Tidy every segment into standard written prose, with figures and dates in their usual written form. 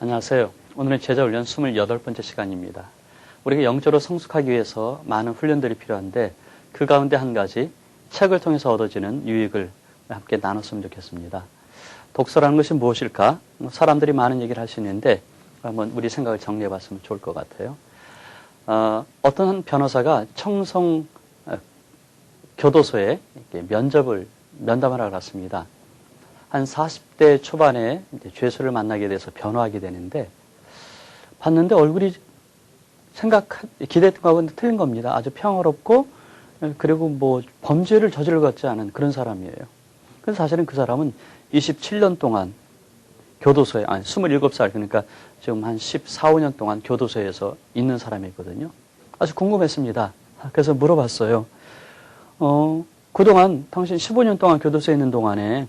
안녕하세요. 오늘은 제자훈련 28번째 시간입니다. 우리가 영적으로 성숙하기 위해서 많은 훈련들이 필요한데 그 가운데 한 가지 책을 통해서 얻어지는 유익을 함께 나눴으면 좋겠습니다. 독서라는 것이 무엇일까? 사람들이 많은 얘기를 할 수 있는데 한번 우리 생각을 정리해 봤으면 좋을 것 같아요. 어떤 한 변호사가 청송 교도소에 면담을 갔습니다. 한 40대 초반에 이제 죄수를 만나게 돼서 변호하게 되는데 봤는데 얼굴이 기대했던 거하고는 틀린 겁니다. 아주 평화롭고 그리고 뭐 범죄를 저지를 것 같지 않은 그런 사람이에요. 그래서 사실은 그 사람은 27년 동안 교도소에, 27살, 그러니까 지금 한 14, 15년 동안 교도소에서 있는 사람이거든요. 아주 궁금했습니다. 그래서 물어봤어요. 그동안 당신 15년 동안 교도소에 있는 동안에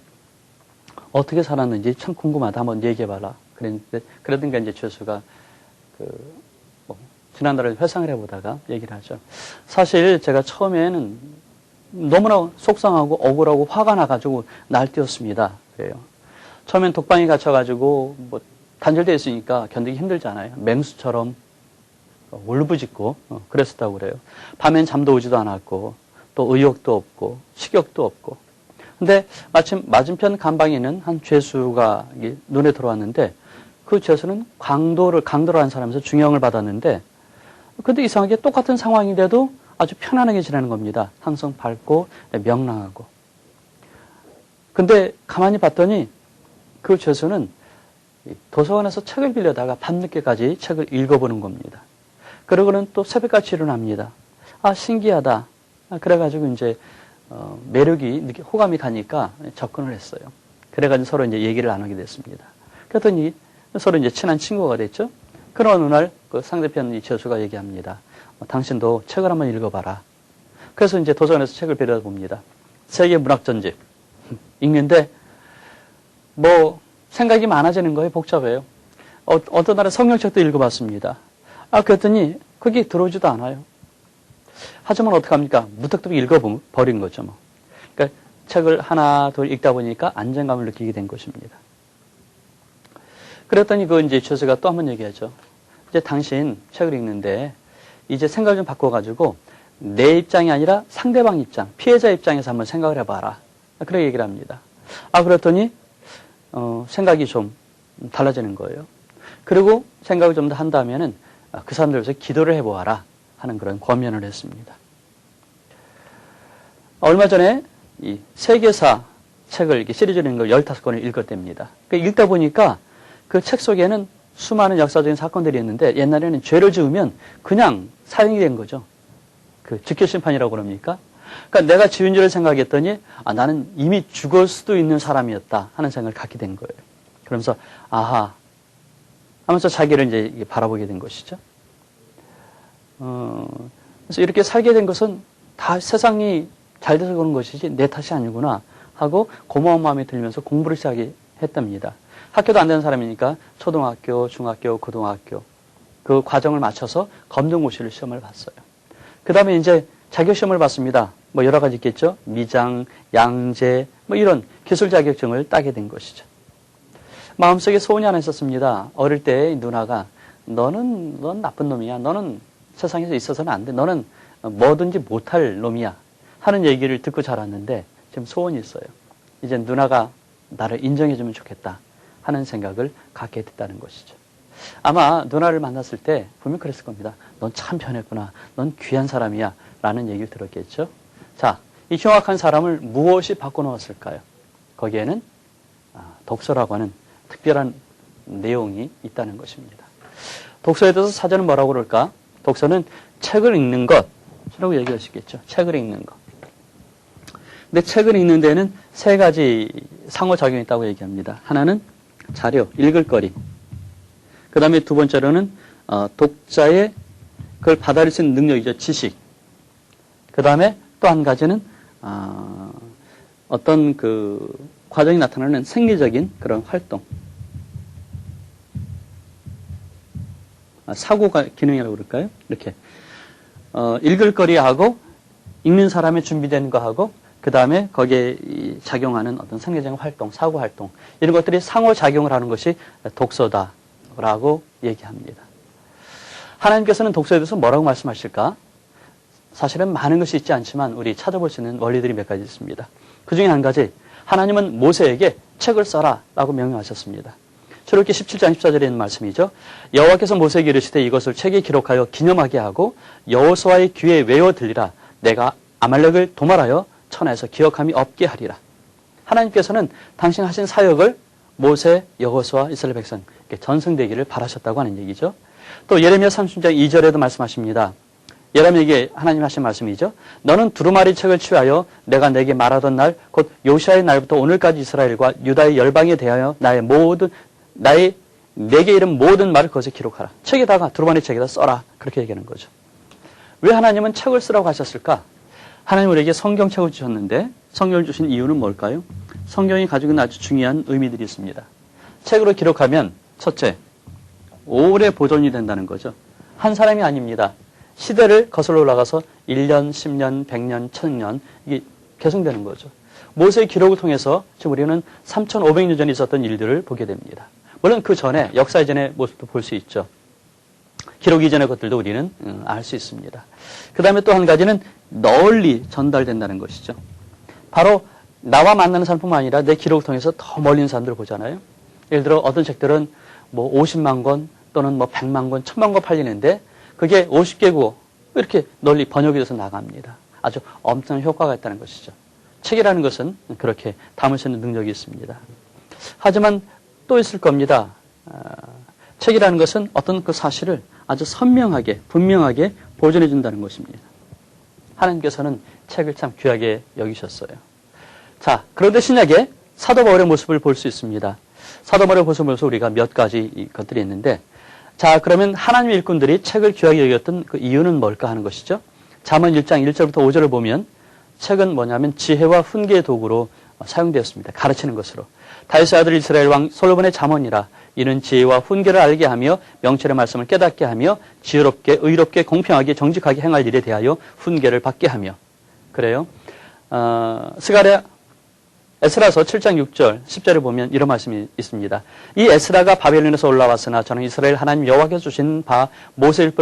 어떻게 살았는지 참 궁금하다. 한번 얘기해봐라. 그러던가 이제 죄수가 지난달을 회상을 해보다가 얘기를 하죠. 사실 제가 처음에는 너무나 속상하고 억울하고 화가 나가지고 날뛰었습니다. 그래요. 처음엔 독방에 갇혀가지고 단절되어 있으니까 견디기 힘들잖아요. 맹수처럼 울부짖고 그랬었다고 그래요. 밤엔 잠도 오지도 않았고 또 의욕도 없고 식욕도 없고. 근데 마침 맞은편 감방에 있는 한 죄수가 눈에 들어왔는데 그 죄수는 강도를 한 사람에서 중형을 받았는데 근데 이상하게 똑같은 상황인데도 아주 편안하게 지내는 겁니다. 항상 밝고 명랑하고. 근데 가만히 봤더니 그 죄수는 도서관에서 책을 빌려다가 밤늦게까지 책을 읽어보는 겁니다. 그러고는 또 새벽같이 일어납니다. 아, 신기하다. 그래가지고 이제 매력이 호감이 가니까 접근을 했어요. 그래가지고 서로 이제 얘기를 나누게 됐습니다. 그랬더니 서로 이제 친한 친구가 됐죠. 그런 어느 날 그 상대편 이 죄수가 얘기합니다. 당신도 책을 한번 읽어봐라. 그래서 이제 도서관에서 책을 빌려봅니다. 세계 문학 전집 읽는데 생각이 많아지는 거예요. 복잡해요. 어떤 날에 성경책도 읽어봤습니다. 그랬더니 그게 들어오지도 않아요. 하지만 어떡합니까? 무턱대고 읽어버린 거죠. 그러니까 책을 하나, 둘 읽다 보니까 안정감을 느끼게 된 것입니다. 그랬더니 이제 죄수가 또 한 번 얘기하죠. 이제 당신 책을 읽는데 이제 생각을 좀 바꿔가지고 내 입장이 아니라 상대방 입장, 피해자 입장에서 한번 생각을 해봐라. 그렇게 얘기를 합니다. 그랬더니 생각이 좀 달라지는 거예요. 그리고 생각을 좀 더 한다면은 그 사람들 위해서 기도를 해보아라 하는 그런 권면을 했습니다. 얼마 전에 이 세계사 책을 이렇게 시리즈로 읽는 걸 15권을 읽었답니다. 읽다 보니까 그 책 속에는 수많은 역사적인 사건들이 있는데 옛날에는 죄를 지으면 그냥 사형이 된 거죠. 그 직결심판이라고 그럽니까? 그러니까 내가 지은 줄을 생각했더니 나는 이미 죽을 수도 있는 사람이었다 하는 생각을 갖게 된 거예요. 그러면서 아하 하면서 자기를 이제 바라보게 된 것이죠. 그래서 이렇게 살게 된 것은 다 세상이 잘 돼서 그런 것이지 내 탓이 아니구나 하고 고마운 마음이 들면서 공부를 시작했답니다. 학교도 안 되는 사람이니까 초등학교, 중학교, 고등학교 그 과정을 마쳐서 검정고시를 시험을 봤어요. 그 다음에 이제 자격시험을 봤습니다. 여러 가지 있겠죠. 미장, 양재 이런 기술 자격증을 따게 된 것이죠. 마음속에 소원이 하나 있었습니다. 어릴 때 누나가 넌 나쁜 놈이야. 너는 세상에서 있어서는 안 돼. 너는 뭐든지 못할 놈이야. 하는 얘기를 듣고 자랐는데 지금 소원이 있어요. 이제 누나가 나를 인정해주면 좋겠다 하는 생각을 갖게 됐다는 것이죠. 아마 누나를 만났을 때 분명 그랬을 겁니다. 넌 참 변했구나. 넌 귀한 사람이야. 라는 얘기를 들었겠죠. 자, 이 흉악한 사람을 무엇이 바꿔놓았을까요? 거기에는 독서라고 하는 특별한 내용이 있다는 것입니다. 독서에 대해서 사전은 뭐라고 그럴까? 독서는 책을 읽는 것이라고 얘기할 수 있겠죠. 책을 읽는 것. 근데 책을 읽는 데는 세 가지 상호작용이 있다고 얘기합니다. 하나는 자료, 읽을 거리. 그 다음에 두 번째로는 독자의 그걸 받아들일 수 있는 능력이죠. 지식. 그 다음에 또 한 가지는 어떤 그 과정이 나타나는 생리적인 그런 활동. 사고가 기능이라고 그럴까요? 이렇게 읽을 거리하고 읽는 사람의 준비된 거하고 그 다음에 거기에 작용하는 어떤 생리적인 활동, 사고 활동 이런 것들이 상호작용을 하는 것이 독서다 라고 얘기합니다. 하나님께서는 독서에 대해서 뭐라고 말씀하실까? 사실은 많은 것이 있지 않지만 우리 찾아볼 수 있는 원리들이 몇 가지 있습니다. 그 중에 한 가지, 하나님은 모세에게 책을 써라 라고 명령하셨습니다. 출애굽기 17장 14절에 있는 말씀이죠. 여호와께서 모세에게 이르시되 이것을 책에 기록하여 기념하게 하고 여호수아의 귀에 외워 들리라. 내가 아말렉을 도말하여 천하에서 기억함이 없게 하리라. 하나님께서는 당신 하신 사역을 모세, 여호수아, 이스라엘 백성 전승되기를 바라셨다고 하는 얘기죠. 또 예레미야 30장 2절에도 말씀하십니다. 예레미야에게 하나님 하신 말씀이죠. 너는 두루마리 책을 취하여 내가 내게 말하던 날 곧 요시아의 날부터 오늘까지 이스라엘과 유다의 열방에 대하여 내게 이른 모든 말을 그것에 기록하라. 책에다가 두루마리 책에다 써라. 그렇게 얘기하는 거죠. 왜 하나님은 책을 쓰라고 하셨을까? 하나님 우리에게 성경책을 주셨는데 성경을 주신 이유는 뭘까요? 성경이 가지고 있는 아주 중요한 의미들이 있습니다. 책으로 기록하면 첫째, 오래 보존이 된다는 거죠. 한 사람이 아닙니다. 시대를 거슬러 올라가서 1년, 10년, 100년, 1000년 이게 계승되는 거죠. 모세의 기록을 통해서 지금 우리는 3500년 전에 있었던 일들을 보게 됩니다. 물론 그 전에 역사 이전의 모습도 볼 수 있죠. 기록 이전의 것들도 우리는 알 수 있습니다. 그 다음에 또 한 가지는 널리 전달된다는 것이죠. 바로 나와 만나는 사람뿐만 아니라 내 기록을 통해서 더 멀리 있는 사람들을 보잖아요. 예를 들어 어떤 책들은 뭐 50만 권 또는 뭐 100만 권, 1000만 권 팔리는데 그게 50개국 이렇게 널리 번역이 돼서 나갑니다. 아주 엄청난 효과가 있다는 것이죠. 책이라는 것은 그렇게 담을 수 있는 능력이 있습니다. 하지만 또 있을 겁니다. 책이라는 것은 어떤 그 사실을 아주 선명하게, 분명하게 보존해 준다는 것입니다. 하나님께서는 책을 참 귀하게 여기셨어요. 자, 그런데 신약에 사도 바울의 모습을 볼 수 있습니다. 사도 바울의 모습을 보면서 우리가 몇 가지 것들이 있는데, 자, 그러면 하나님의 일꾼들이 책을 귀하게 여겼던 그 이유는 뭘까 하는 것이죠. 잠언 1장 1절부터 5절을 보면 책은 뭐냐면 지혜와 훈계의 도구로 사용되었습니다. 가르치는 것으로. 다윗의 아들 이스라엘 왕 솔로몬의 잠언이라. 이는 지혜와 훈계를 알게 하며 명철의 말씀을 깨닫게 하며 지혜롭게 의롭게 공평하게 정직하게 행할 일에 대하여 훈계를 받게 하며. 그래요. 에스라서 7장 6절 10절에 보면 이런 말씀이 있습니다. 이 에스라가 바벨론에서 올라왔으나 저는 이스라엘 하나님 여호와께서 주신 바 모세의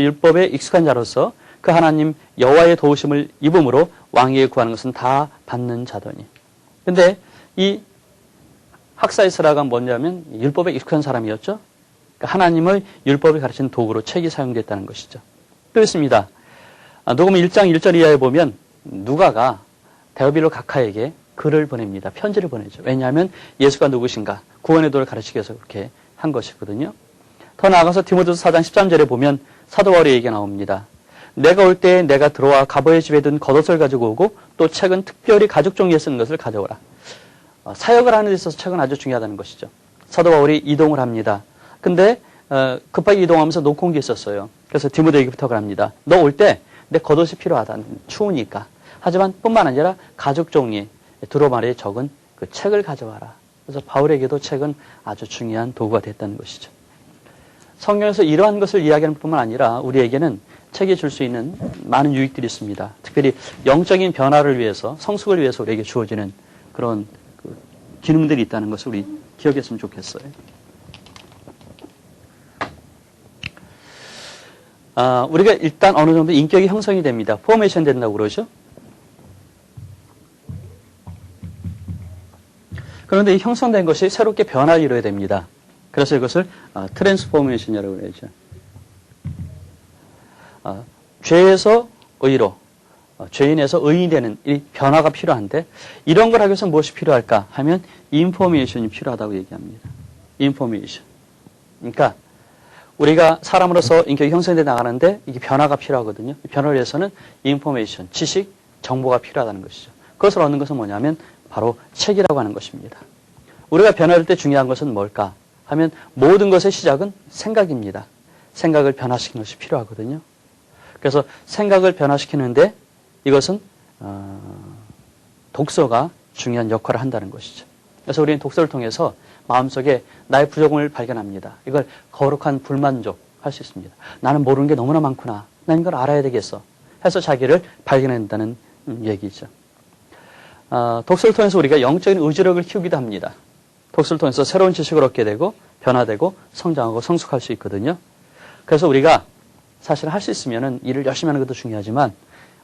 율법에 익숙한 자로서 그 하나님 여호와의 도우심을 입음으로 왕위에 구하는 것은 다 받는 자더니. 근데 이 학사 에스라가 뭐냐면 율법에 익숙한 사람이었죠. 그러니까 하나님의 율법을 가르치는 도구로 책이 사용됐다는 것이죠. 또 있습니다. 녹음 1장 1절 이하에 보면 누가가 데오빌로 각하에게 글을 보냅니다. 편지를 보내죠. 왜냐하면 예수가 누구신가 구원의 도를 가르치기 위해서 그렇게 한 것이거든요. 더 나아가서 디모데서 4장 13절에 보면 사도 바울의 얘기가 나옵니다. 내가 올 때 내가 들어와 가버의 집에 둔 겉옷을 가지고 오고 또 책은 특별히 가죽 종이에 쓰는 것을 가져오라. 사역을 하는 데 있어서 책은 아주 중요하다는 것이죠. 사도 바울이 이동을 합니다. 근데 급하게 이동하면서 놓고 온 게 있었어요. 그래서 디모데에게 부탁을 합니다. 너 올 때 내 겉옷이 필요하다. 추우니까. 하지만 뿐만 아니라 가죽 종이 두루마리에 적은 그 책을 가져와라. 그래서 바울에게도 책은 아주 중요한 도구가 됐다는 것이죠. 성경에서 이러한 것을 이야기하는 뿐만 아니라 우리에게는 책이 줄 수 있는 많은 유익들이 있습니다. 특별히 영적인 변화를 위해서, 성숙을 위해서 우리에게 주어지는 그런 기능들이 있다는 것을 우리 기억했으면 좋겠어요. 우리가 일단 어느 정도 인격이 형성이 됩니다. 포메이션 된다고 그러죠. 그런데 이 형성된 것이 새롭게 변화를 이루어야 됩니다. 그래서 이것을 트랜스포메이션이라고 그러죠. 죄에서 의로, 죄인에서 의인이 되는 이 변화가 필요한데 이런 걸 하기 위해서 무엇이 필요할까 하면 인포메이션이 필요하다고 얘기합니다. 인포메이션. 그러니까 우리가 사람으로서 인격이 형성돼 나가는데 이게 변화가 필요하거든요. 이 변화를 위해서는 인포메이션, 지식, 정보가 필요하다는 것이죠. 그것을 얻는 것은 뭐냐면 바로 책이라고 하는 것입니다. 우리가 변화할 때 중요한 것은 뭘까 하면 모든 것의 시작은 생각입니다. 생각을 변화시키는 것이 필요하거든요. 그래서 생각을 변화시키는데 이것은 독서가 중요한 역할을 한다는 것이죠. 그래서 우리는 독서를 통해서 마음속에 나의 부족을 발견합니다. 이걸 거룩한 불만족 할 수 있습니다. 나는 모르는 게 너무나 많구나. 난 이걸 알아야 되겠어. 해서 자기를 발견한다는 얘기죠. 독서를 통해서 우리가 영적인 의지력을 키우기도 합니다. 독서를 통해서 새로운 지식을 얻게 되고 변화되고 성장하고 성숙할 수 있거든요. 그래서 우리가 사실 할 수 있으면은 일을 열심히 하는 것도 중요하지만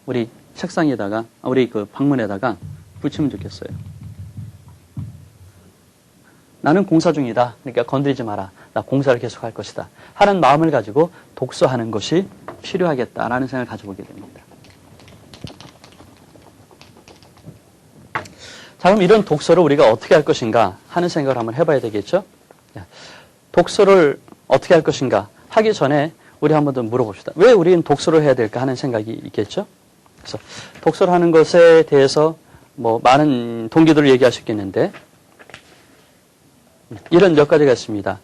우리 책상에다가 우리 그 방문에다가 붙이면 좋겠어요. 나는 공사 중이다. 그러니까 건드리지 마라. 나 공사를 계속할 것이다. 하는 마음을 가지고 독서하는 것이 필요하겠다라는 생각을 가져보게 됩니다. 자, 그럼 이런 독서를 우리가 어떻게 할 것인가 하는 생각을 한번 해봐야 되겠죠? 독서를 어떻게 할 것인가 하기 전에 우리 한번 더 물어봅시다. 왜 우리는 독서를 해야 될까 하는 생각이 있겠죠? 그래서 독서를 하는 것에 대해서 뭐 많은 동기들을 얘기할 수 있겠는데 이런 몇 가지가 있습니다.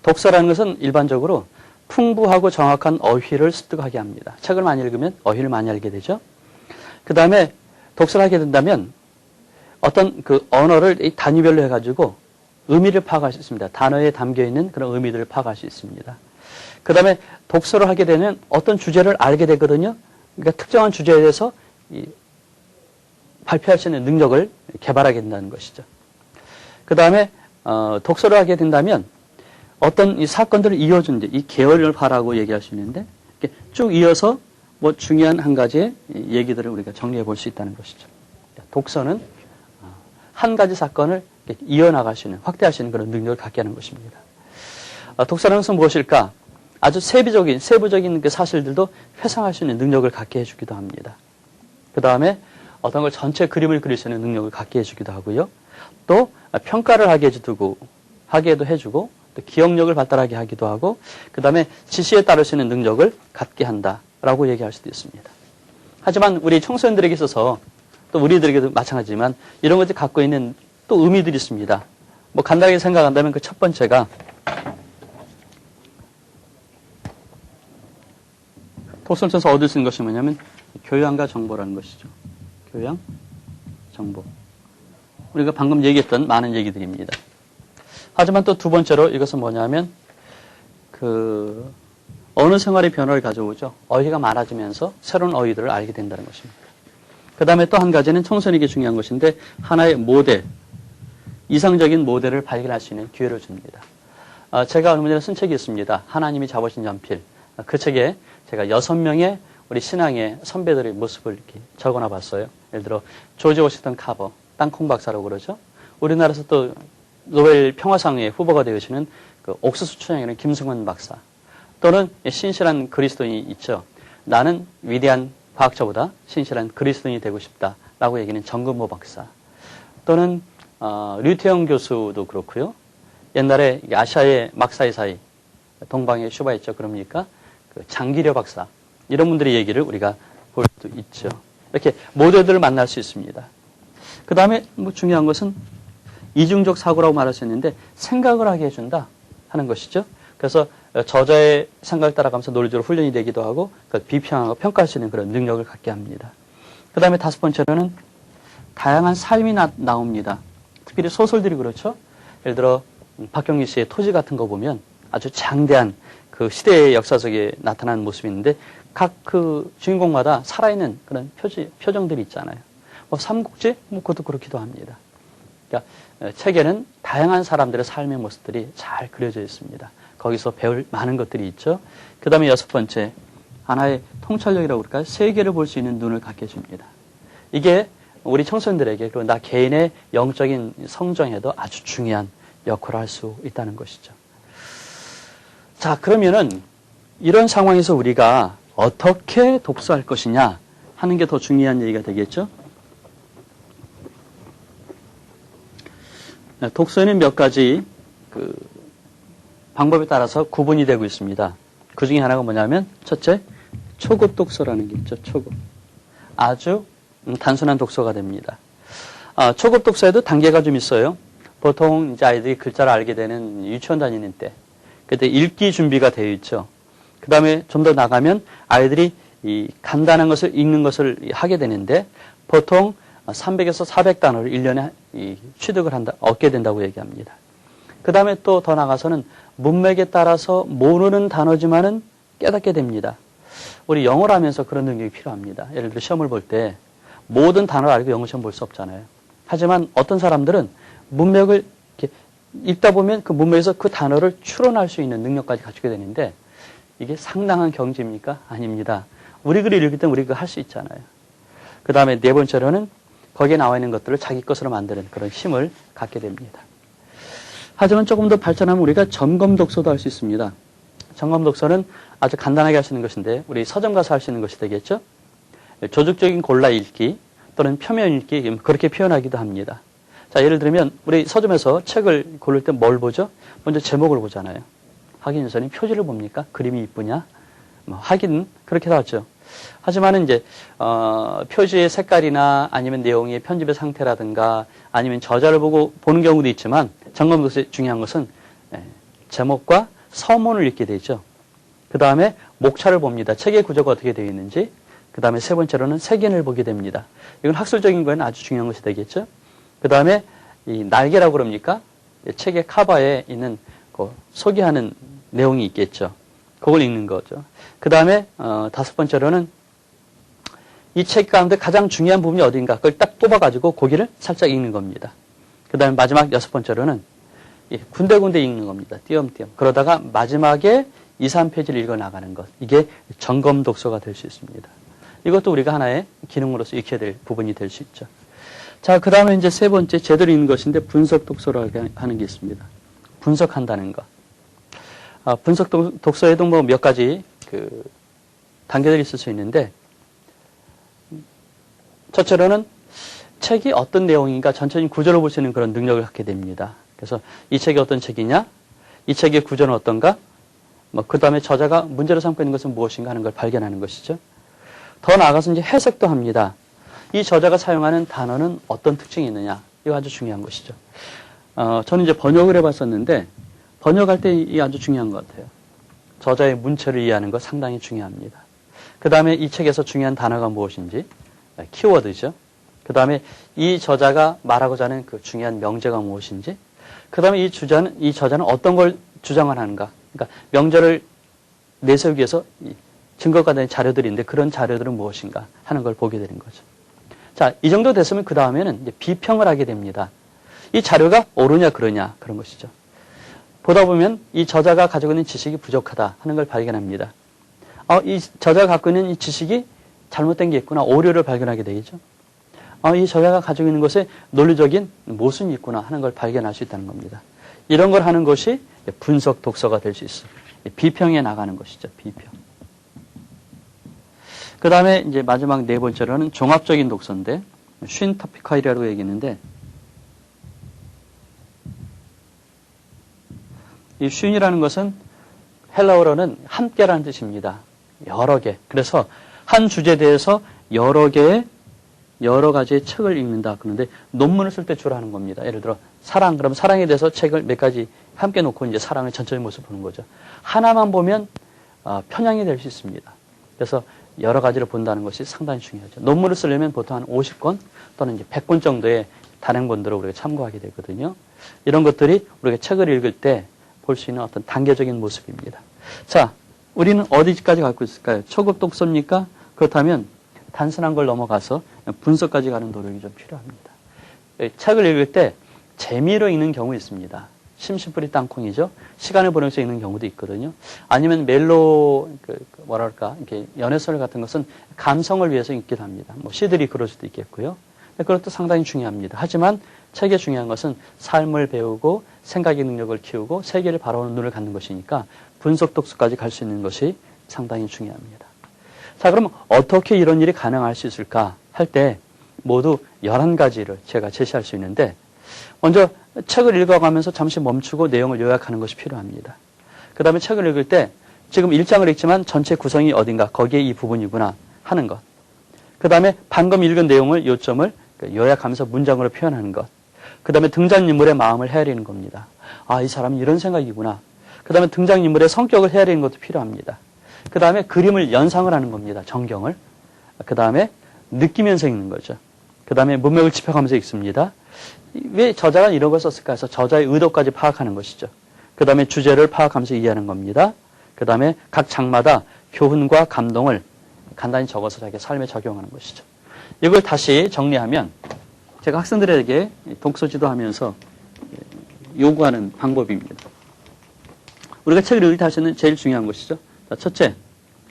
독서라는 것은 일반적으로 풍부하고 정확한 어휘를 습득하게 합니다. 책을 많이 읽으면 어휘를 많이 알게 되죠. 그 다음에 독서를 하게 된다면 어떤 그 언어를 이 단위별로 해가지고 의미를 파악할 수 있습니다. 단어에 담겨있는 그런 의미들을 파악할 수 있습니다. 그 다음에 독서를 하게 되면 어떤 주제를 알게 되거든요. 그러니까 특정한 주제에 대해서 발표할 수 있는 능력을 개발하게 된다는 것이죠. 그 다음에 독서를 하게 된다면 어떤 이 사건들을 이어준 이 계열파라고 얘기할 수 있는데 이렇게 쭉 이어서 뭐 중요한 한 가지의 얘기들을 우리가 정리해 볼 수 있다는 것이죠. 독서는 한 가지 사건을 이어나갈 수 있는, 확대할 수 있는 그런 능력을 갖게 하는 것입니다. 독서라는 것은 무엇일까? 아주 세부적인 그 사실들도 회상할 수 있는 능력을 갖게 해주기도 합니다. 그 다음에 어떤 걸 전체 그림을 그릴 수 있는 능력을 갖게 해주기도 하고요. 또 평가를 하게 해주고 또 기억력을 발달하게 하기도 하고 그 다음에 지시에 따를 수 있는 능력을 갖게 한다라고 얘기할 수도 있습니다. 하지만 우리 청소년들에게 있어서 또 우리들에게도 마찬가지지만 이런 것들이 갖고 있는 또 의미들이 있습니다. 뭐 간단하게 생각한다면 그 첫 번째가 독서를 통해서 얻을 수 있는 것이 뭐냐면 교양과 정보라는 것이죠. 교양, 정보. 우리가 방금 얘기했던 많은 얘기들입니다. 하지만 또 두 번째로 이것은 뭐냐면 그 언어 생활의 변화를 가져오죠. 어휘가 많아지면서 새로운 어휘들을 알게 된다는 것입니다. 그 다음에 또 한 가지는 청소년에게 중요한 것인데 하나의 모델, 이상적인 모델을 발견할 수 있는 기회를 줍니다. 제가 얼마 전에 쓴 책이 있습니다. 하나님이 잡으신 연필. 그 책에 제가 6명의 우리 신앙의 선배들의 모습을 이렇게 적어놔 봤어요. 예를 들어 조지 워싱턴 카버, 땅콩 박사라고 그러죠. 우리나라에서 또 노벨 평화상의 후보가 되시는 그 옥수수 춘향이라는 김승원 박사. 또는 신실한 그리스도인이 있죠. 나는 위대한 과학자보다 신실한 그리스도인이 되고 싶다라고 얘기하는 정근모 박사. 또는 류태영 교수도 그렇고요. 옛날에 아시아의 막사이사이, 동방의 슈바 있죠. 그럽니까? 그 장기려 박사. 이런 분들의 얘기를 우리가 볼 수 있죠. 이렇게 모델들을 만날 수 있습니다. 그 다음에 뭐 중요한 것은 이중적 사고라고 말할 수 있는데 생각을 하게 해준다 하는 것이죠. 그래서 저자의 생각을 따라가면서 논리적으로 훈련이 되기도 하고 비평하고 평가할 수 있는 그런 능력을 갖게 합니다. 그 다음에 다섯 번째로는 다양한 삶이 나옵니다. 특별히 소설들이 그렇죠. 예를 들어 박경리 씨의 토지 같은 거 보면 아주 장대한 그 시대의 역사 속에 나타나는 모습이 있는데 각 그 주인공마다 살아있는 그런 표정들이 있잖아요. 뭐 삼국지? 뭐 그것도 그렇기도 합니다. 그러니까 책에는 다양한 사람들의 삶의 모습들이 잘 그려져 있습니다. 거기서 배울 많은 것들이 있죠. 그 다음에 여섯 번째, 하나의 통찰력이라고 그럴까요? 세계를 볼 수 있는 눈을 갖게 해줍니다. 이게 우리 청소년들에게 그리고 나 개인의 영적인 성장에도 아주 중요한 역할을 할 수 있다는 것이죠. 자, 그러면은 이런 상황에서 우리가 어떻게 독서할 것이냐 하는 게 더 중요한 얘기가 되겠죠. 독서에는 몇 가지 그 방법에 따라서 구분이 되고 있습니다. 그 중에 하나가 뭐냐면 첫째, 초급 독서라는 게 있죠. 초급. 아주 단순한 독서가 됩니다. 초급 독서에도 단계가 좀 있어요. 보통 이제 아이들이 글자를 알게 되는 유치원 다니는 때, 그때 읽기 준비가 되어 있죠. 그 다음에 좀 더 나가면 아이들이 이 간단한 것을 읽는 것을 하게 되는데 보통 300에서 400단어를 1년에 취득을 얻게 된다고 얘기합니다. 그 다음에 또 더 나가서는 문맥에 따라서 모르는 단어지만은 깨닫게 됩니다. 우리 영어를 하면서 그런 능력이 필요합니다. 예를 들어 시험을 볼 때 모든 단어를 알고 영어 시험 볼 수 없잖아요. 하지만 어떤 사람들은 문맥을 이렇게 읽다 보면 그 문맥에서 그 단어를 추론할 수 있는 능력까지 갖추게 되는데 이게 상당한 경지입니까? 아닙니다. 우리 글을 읽을 땐 우리 그거 할 수 있잖아요. 그 다음에 네 번째로는 거기에 나와 있는 것들을 자기 것으로 만드는 그런 힘을 갖게 됩니다. 하지만 조금 더 발전하면 우리가 점검 독서도 할 수 있습니다. 점검 독서는 아주 간단하게 할 수 있는 것인데 우리 서점 가서 할 수 있는 것이 되겠죠. 조직적인 골라 읽기 또는 표면 읽기 그렇게 표현하기도 합니다. 자, 예를 들면 우리 서점에서 책을 고를 때 뭘 보죠? 먼저 제목을 보잖아요. 하긴 요새는 표지를 봅니까? 그림이 이쁘냐? 하긴 그렇게 나왔죠. 하지만 이제 표지의 색깔이나 아니면 내용의 편집의 상태라든가 아니면 저자를 보고 보는 경우도 있지만 점검 독서의 중요한 것은 제목과 서문을 읽게 되죠. 그 다음에 목차를 봅니다. 책의 구조가 어떻게 되어 있는지. 그 다음에 세 번째로는 색인을 보게 됩니다. 이건 학술적인 거에는 아주 중요한 것이 되겠죠. 그 다음에 이 날개라고 그럽니까? 책의 카바에 있는 그 소개하는 내용이 있겠죠. 그걸 읽는 거죠. 그 다음에 다섯 번째로는 이 책 가운데 가장 중요한 부분이 어딘가 그걸 딱 뽑아가지고 거기를 살짝 읽는 겁니다. 그 다음에 마지막 여섯 번째로는 군데군데 읽는 겁니다. 띄엄띄엄. 그러다가 마지막에 2, 3페이지를 읽어나가는 것. 이게 점검 독서가 될 수 있습니다. 이것도 우리가 하나의 기능으로서 익혀야 될 부분이 될 수 있죠. 자, 그 다음에 이제 세 번째 제대로 읽는 것인데 분석 독서라고 하는 게 있습니다. 분석한다는 것. 분석 독서에도 뭐 몇 가지 그 단계들이 있을 수 있는데 첫째로는 책이 어떤 내용인가 전체적인 구조를 볼 수 있는 그런 능력을 갖게 됩니다. 그래서 이 책이 어떤 책이냐, 이 책의 구조는 어떤가, 그 다음에 저자가 문제로 삼고 있는 것은 무엇인가 하는 걸 발견하는 것이죠. 더 나아가서 이제 해석도 합니다. 이 저자가 사용하는 단어는 어떤 특징이 있느냐, 이거 아주 중요한 것이죠. 저는 이제 번역을 해봤었는데 번역할 때 이게 아주 중요한 것 같아요. 저자의 문체를 이해하는 것 상당히 중요합니다. 그 다음에 이 책에서 중요한 단어가 무엇인지, 키워드죠. 그 다음에 이 저자가 말하고자 하는 그 중요한 명제가 무엇인지, 그 다음에 이 저자는 어떤 걸 주장을 하는가. 그러니까 명제를 내세우기 위해서 증거가 되는 자료들이 있는데 그런 자료들은 무엇인가 하는 걸 보게 되는 거죠. 자, 이 정도 됐으면 그 다음에는 이제 비평을 하게 됩니다. 이 자료가 옳으냐 그러냐 그런 것이죠. 보다 보면 이 저자가 가지고 있는 지식이 부족하다 하는 걸 발견합니다. 이 저자가 갖고 있는 이 지식이 잘못된 게 있구나, 오류를 발견하게 되겠죠. 이 저자가 가지고 있는 것에 논리적인 모순이 있구나 하는 걸 발견할 수 있다는 겁니다. 이런 걸 하는 것이 분석 독서가 될 수 있어요. 비평에 나가는 것이죠. 비평. 그 다음에 이제 마지막 네 번째로는 종합적인 독서인데 쉰터피카이라고 얘기했는데 이 쉰이라는 것은 헬라어로는 함께라는 뜻입니다. 여러 개. 그래서 한 주제에 대해서 여러 가지의 책을 읽는다. 그런데 논문을 쓸 때 주로 하는 겁니다. 예를 들어 사랑, 그러면 사랑에 대해서 책을 몇 가지 함께 놓고 이제 사랑의 전체적인 모습을 보는 거죠. 하나만 보면 편향이 될 수 있습니다. 그래서 여러 가지를 본다는 것이 상당히 중요하죠. 논문을 쓰려면 보통 한 50권 또는 이제 100권 정도의 단행본들을 우리가 참고하게 되거든요. 이런 것들이 우리가 책을 읽을 때 볼 수 있는 어떤 단계적인 모습입니다. 자, 우리는 어디까지 갖고 있을까요? 초급 독서입니까? 그렇다면 단순한 걸 넘어가서 분석까지 가는 노력이 좀 필요합니다. 책을 읽을 때 재미로 읽는 경우 있습니다. 심심풀이 땅콩이죠. 시간을 보내면서 읽는 경우도 있거든요. 아니면 멜로, 이렇게 연애소설 같은 것은 감성을 위해서 읽기도 합니다. 시들이 그럴 수도 있겠고요. 그것도 상당히 중요합니다. 하지만 책의 중요한 것은 삶을 배우고 생각의 능력을 키우고 세계를 바라보는 눈을 갖는 것이니까 분석 독서까지 갈 수 있는 것이 상당히 중요합니다. 자, 그럼 어떻게 이런 일이 가능할 수 있을까 할 때 모두 11가지를 제가 제시할 수 있는데 먼저 책을 읽어가면서 잠시 멈추고 내용을 요약하는 것이 필요합니다. 그 다음에 책을 읽을 때 지금 1장을 읽지만 전체 구성이 어딘가 거기에 이 부분이구나 하는 것. 그 다음에 방금 읽은 내용을 요점을 요약하면서 문장으로 표현하는 것. 그 다음에 등장인물의 마음을 헤아리는 겁니다. 이 사람은 이런 생각이구나. 그 다음에 등장인물의 성격을 헤아리는 것도 필요합니다. 그 다음에 그림을 연상을 하는 겁니다. 전경을. 그 다음에 느끼면서 읽는 거죠. 그 다음에 문맥을 짚어가면서 읽습니다. 왜 저자가 이런 걸 썼을까 해서 저자의 의도까지 파악하는 것이죠. 그 다음에 주제를 파악하면서 이해하는 겁니다. 그 다음에 각 장마다 교훈과 감동을 간단히 적어서 자기 삶에 적용하는 것이죠. 이걸 다시 정리하면 제가 학생들에게 독서 지도하면서 요구하는 방법입니다. 우리가 책을 읽을 때 할 수 있는 제일 중요한 것이죠. 자, 첫째,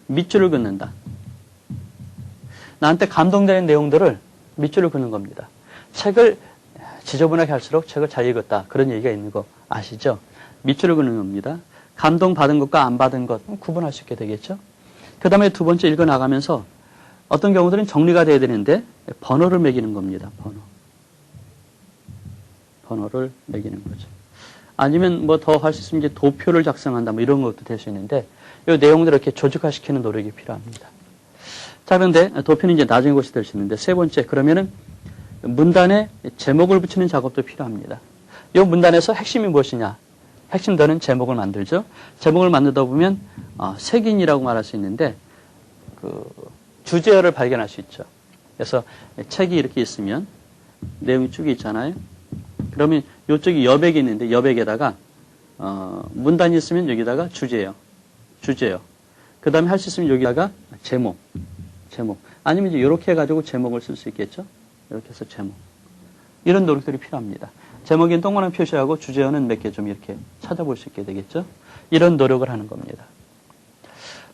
밑줄을 긋는다. 나한테 감동되는 내용들을 밑줄을 긋는 겁니다. 책을 지저분하게 할수록 책을 잘 읽었다. 그런 얘기가 있는 거 아시죠? 밑줄을 긋는 겁니다. 감동받은 것과 안 받은 것 구분할 수 있게 되겠죠? 그 다음에 두 번째 읽어나가면서 어떤 경우들은 정리가 돼야 되는데 번호를 매기는 겁니다. 번호를 매기는 거죠. 아니면 뭐 더 할 수 있으면 이제 도표를 작성한다 뭐 이런 것도 될 수 있는데 이 내용들을 이렇게 조직화시키는 노력이 필요합니다. 자, 그런데 도표는 이제 나중에 것이 될 수 있는데 세 번째, 그러면은 문단에 제목을 붙이는 작업도 필요합니다. 이 문단에서 핵심이 무엇이냐? 핵심되는 제목을 만들죠. 제목을 만들다 보면 색인이라고 말할 수 있는데 그 주제어를 발견할 수 있죠. 그래서 책이 이렇게 있으면 내용이 쭉 있잖아요. 그러면 이쪽이 여백이 있는데 여백에다가 문단이 있으면 여기다가 주제어. 그 다음에 할 수 있으면 여기다가 제목. 아니면 이제 이렇게 해가지고 제목을 쓸 수 있겠죠. 이렇게 해서 제목. 이런 노력들이 필요합니다. 제목인 동그란 표시하고 주제어는 몇 개 좀 이렇게 찾아볼 수 있게 되겠죠. 이런 노력을 하는 겁니다.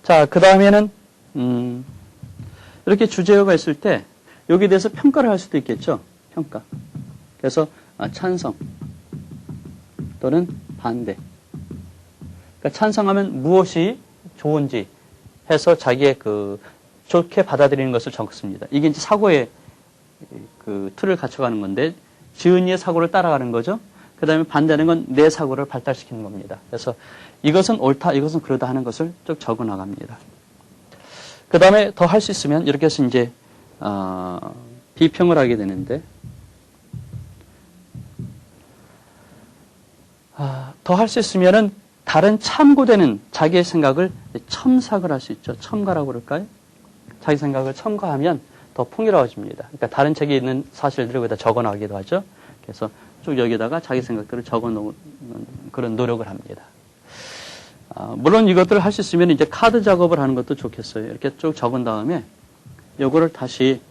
자, 그 다음에는 이렇게 주제어가 있을 때 여기에 대해서 평가를 할 수도 있겠죠. 평가. 그래서 찬성 또는 반대. 그러니까 찬성하면 무엇이 좋은지 해서 자기의 그 좋게 받아들이는 것을 적습니다. 이게 이제 사고의 그 틀을 갖춰가는 건데 지은이의 사고를 따라가는 거죠. 그 다음에 반대하는 건 내 사고를 발달시키는 겁니다. 그래서 이것은 옳다, 이것은 그러다 하는 것을 쭉 적어 나갑니다. 그 다음에 더 할 수 있으면 이렇게 해서 이제 비평을 하게 되는데 더 할 수 있으면은 다른 참고되는 자기의 생각을 첨삭을 할 수 있죠. 첨가라고 그럴까요? 자기 생각을 첨가하면 더 풍요로워집니다. 그러니까 다른 책에 있는 사실들을 거기다 적어 나가기도 하죠. 그래서 쭉 여기다가 자기 생각들을 적어 놓는 그런 노력을 합니다. 물론 이것들을 할 수 있으면 이제 카드 작업을 하는 것도 좋겠어요. 이렇게 쭉 적은 다음에 요거를 다시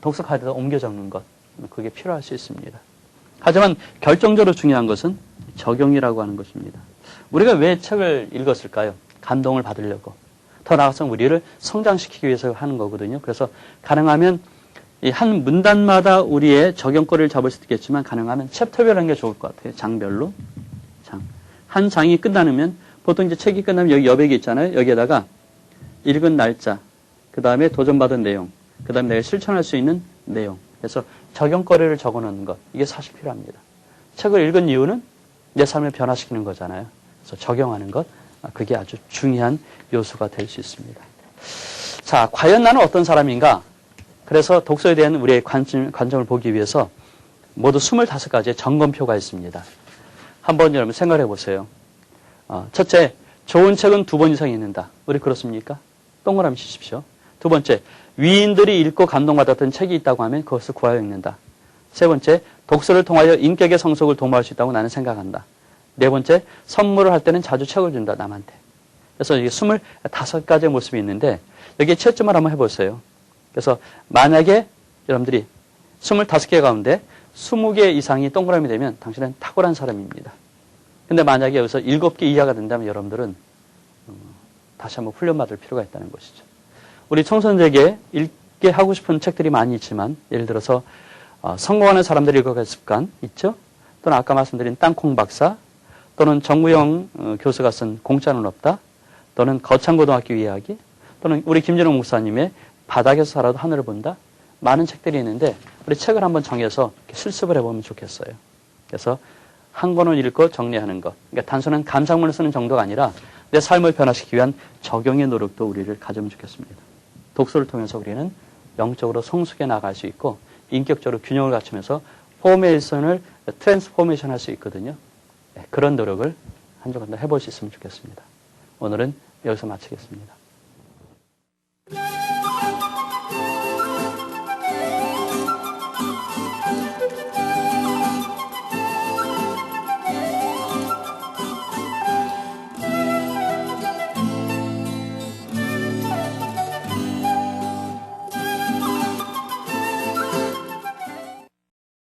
독서 카드에다 옮겨 적는 것. 그게 필요할 수 있습니다. 하지만 결정적으로 중요한 것은 적용이라고 하는 것입니다. 우리가 왜 책을 읽었을까요? 감동을 받으려고. 더 나아가서 우리를 성장시키기 위해서 하는 거거든요. 그래서 가능하면 이 한 문단마다 우리의 적용거리를 잡을 수도 있겠지만 가능하면 챕터별로 하는 게 좋을 것 같아요. 장별로. 한 장이 끝나면 보통 이제 책이 끝나면 여기 여백이 있잖아요. 여기에다가 읽은 날짜, 그 다음에 도전받은 내용, 그 다음에 내가 실천할 수 있는 내용. 그래서 적용거리를 적어 놓는 것. 이게 사실 필요합니다. 책을 읽은 이유는 내 삶을 변화시키는 거잖아요. 그래서 적용하는 것. 그게 아주 중요한 요소가 될 수 있습니다. 자, 과연 나는 어떤 사람인가? 그래서 독서에 대한 우리의 관점을 보기 위해서 모두 25가지의 점검표가 있습니다. 한번 여러분 생각해 보세요. 첫째, 좋은 책은 2번 이상 읽는다. 우리 그렇습니까? 동그라미 치십시오. 두 번째, 위인들이 읽고 감동받았던 책이 있다고 하면 그것을 구하여 읽는다. 세 번째, 독서를 통하여 인격의 성숙을 도모할 수 있다고 나는 생각한다. 네 번째, 선물을 할 때는 자주 책을 준다, 남한테. 그래서 이게 25가지의 모습이 있는데, 여기에 채점을 한번 해보세요. 그래서 만약에 여러분들이 25개 가운데 20개 이상이 동그라미 되면 당신은 탁월한 사람입니다. 근데 만약에 여기서 7개 이하가 된다면 여러분들은 다시 한번 훈련받을 필요가 있다는 것이죠. 우리 청소년들에게 읽게 하고 싶은 책들이 많이 있지만, 예를 들어서 성공하는 사람들이 읽어갈 습관 있죠? 또는 아까 말씀드린 땅콩 박사, 또는 정무영 교수가 쓴 공짜는 없다, 또는 거창고등학교 이야기, 또는 우리 김진웅 목사님의 바닥에서 살아도 하늘을 본다. 많은 책들이 있는데 우리 책을 한번 정해서 실습을 해보면 좋겠어요. 그래서 한 권을 읽고 정리하는 것. 그러니까 단순한 감상문을 쓰는 정도가 아니라 내 삶을 변화시키기 위한 적용의 노력도 우리를 가지면 좋겠습니다. 독서를 통해서 우리는 영적으로 성숙해 나갈 수 있고 인격적으로 균형을 갖추면서 포메이션을 트랜스포메이션 할 수 있거든요. 그런 노력을 한 주간 더 해볼 수 있으면 좋겠습니다. 오늘은 여기서 마치겠습니다.